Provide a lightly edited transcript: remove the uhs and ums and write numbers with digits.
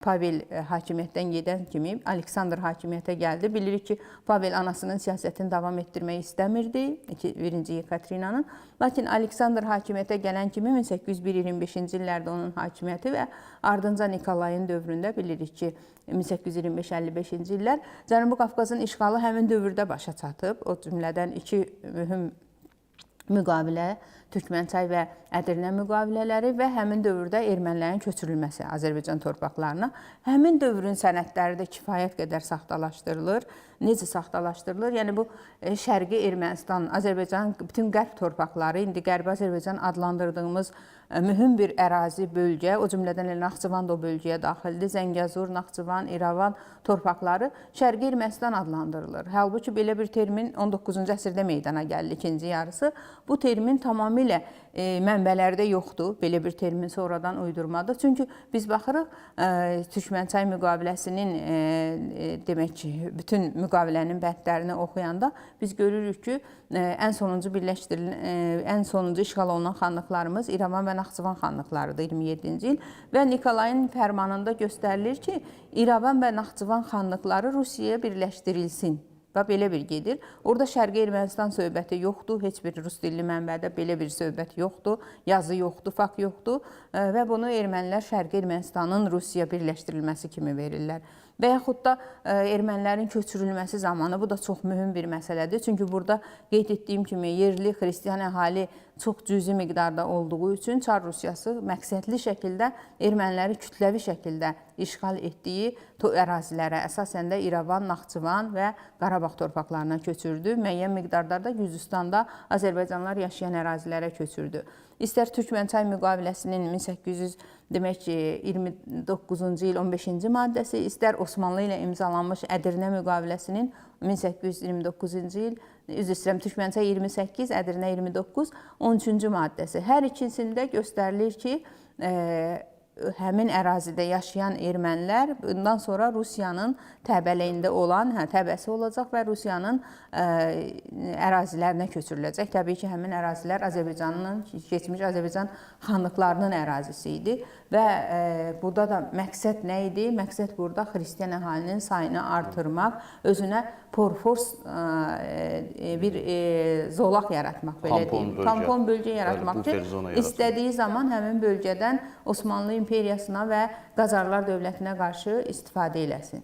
Pavel hakimiyyətdən gedən kimi Aleksandr hakimiyyətə gəldi. Bilirik ki, Pavel anasının siyasətini davam etdirmək istəmirdi, 1-ci Yekaterinanın. Lakin Aleksandr hakimiyyətə gələn kimi 1825-ci illərdə onun hakimiyyəti və ardınca Nikolayın dövründə bilirik ki, 1825-55-ci illər Cənubi Qafqazın işğalı həmin dövrdə başa çatıb. O cümlədən iki mühüm müqavilə, Türkmənçay və Ədirnə müqavilələri və həmin dövrdə ermənilərin köçürülməsi Azərbaycan torpaqlarına. Həmin dövrün sənədləri də kifayət qədər saxtalaşdırılır. Necə saxtalaşdırılır? Yəni bu Şərqi Ermənistan, Azərbaycan, bütün qərb torpaqları, indi Qərbi Azərbaycan adlandırdığımız mühüm bir ərazi bölgə, o cümlədən Naxçıvan da o bölgəyə daxildir. Zəngəzur, Naxçıvan, İrəvan torpaqları Şərqi Ermənistan adlandırılır. Halbuki belə bir termin 19-cu əsrdə meydana gəldi, ikinci yarısı. Bu termin tamamilə mənbələrdə yoxdur. Belə bir termin sonradan uydurmadır. Çünki biz baxırıq Türkmənçay müqaviləsinin demək ki, bütün müqavilənin bəndlərini oxuyanda biz görürük ki, ən sonuncu işğal olunan xanlıqlarımız İrəvan və Naxçıvan xanlıqlarıdır 27-ci il və Nikolayın fərmanında göstərilir ki, İrəvan və Naxçıvan xanlıqları Rusiyaya birləşdirilsin. Və belə bir gedir. Orada Şərqi Ermənistan söhbəti yoxdur, heç bir rus dilli mənbədə belə bir söhbət yoxdur, yazı yoxdur, fakt yoxdur və bunu ermənilər Şərqi Ermənistanın Rusiyaya birləşdirilməsi kimi verirlər. Və yaxud da ermənilərin köçürülməsi zamanı, bu da çox mühüm bir məsələdir. Çünki burada qeyd etdiyim kimi yerli xristiyan əhali çox cüzi miqdarda olduğu üçün Çar Rusiyası məqsədli şəkildə erməniləri kütləvi şəkildə işğal etdiyi ərazilərə, əsasən də İrəvan, Naxçıvan və Qarabağ torpaqlarına köçürdü. Müəyyən miqdarda da Gürcüstanda Azərbaycanlılar yaşayan ərazilərə köçürdü. İstər Türkmənçay müqaviləsinin 1829-cu il 15-ci maddəsi, istər Osmanlı ilə imzalanmış Ədirnə müqaviləsinin 1829-cu il, üzr istəyirəm, Türkmənçay 28, Ədirnə 29, 13-cü maddəsi. Hər ikisində göstərilir ki, həmin ərazidə yaşayan ermənilər bundan sonra Rusiyanın təbəliyində olan, təbəsi olacaq və Rusiyanın ərazilərinə köçürüləcək. Təbii ki, həmin ərazilər Azərbaycanın, keçmiş Azərbaycan xanlıqlarının ərazisi idi və burada da məqsəd nə idi? Məqsəd burada xristiyan əhalinin sayını artırmaq, özünə porfors bir zolaq yaratmaq, belə deyim, tampon bölgə yaratmaq ki, istədiyi zaman həmin bölgədən Osmanlı İmperiyasına və Qacarlar dövlətinə qarşı istifadə eləsin.